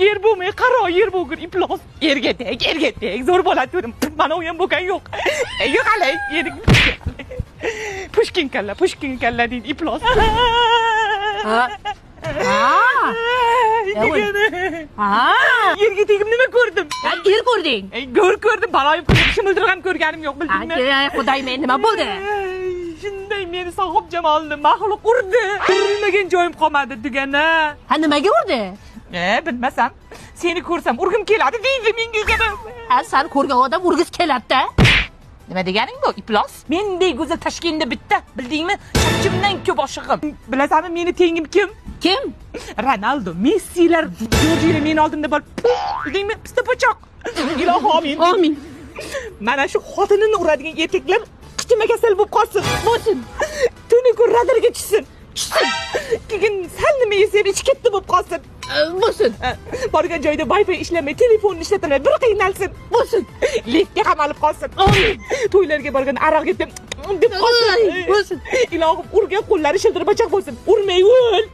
Yer bo'lmay qaro yer bo'lgur iplos. Yerga teg, zo'r bo'ladi dedim. Mana u ham bo'lgan yo'q. Yo'q hali, yedik. Pushkin kalla deydi iplos. Yerga tegib nima ko'rdim? Er ko'rding? Ko'rdim, baloyib shimildirg'am ko'rganim yo'q, bildingmi? Xudoyim, nima bo'ldi? Shunday meni sohib jamolni maxluq urdi. Urmagan joyim qolmadi degani. Ha, nimaga urdi? Bilmasam. Seni ko'rsam urgim keladi deydi menga. Ha, sen ko'rgan odam urgis keladi-da. Nima deganing bu, iplos? Mendek go'zal Toshkentda bitta, bildingmi? Chakimdan ko'p oshiqim. Bilasanmi, meni tengim kim? Kim? Ronaldo, Messilar, Jorjina meni oldimda bo'lib, bildingmi? Pista pochoq. Ilohi amin. Amin. Mana shu xotinini uradigan erkaklar qichima kasal bo'lib qolsin. Bo'lsin. Tuni kun radarga tushsin. Keyin sal nima yesa ichi katta bo'lib qolsin. Bo'lsin. Borgan joyda Wi-Fi ishlamay, telefonni ishlatolmay bir qiynalsin. Bo'lsin. Lekka qamalib qolsin. Amin. To'ylarga borgan aroq deb qolsin. Bo'lsin. Ilohim urgan qo'llari shildirbachoq bo'lsin. Urmay o'l.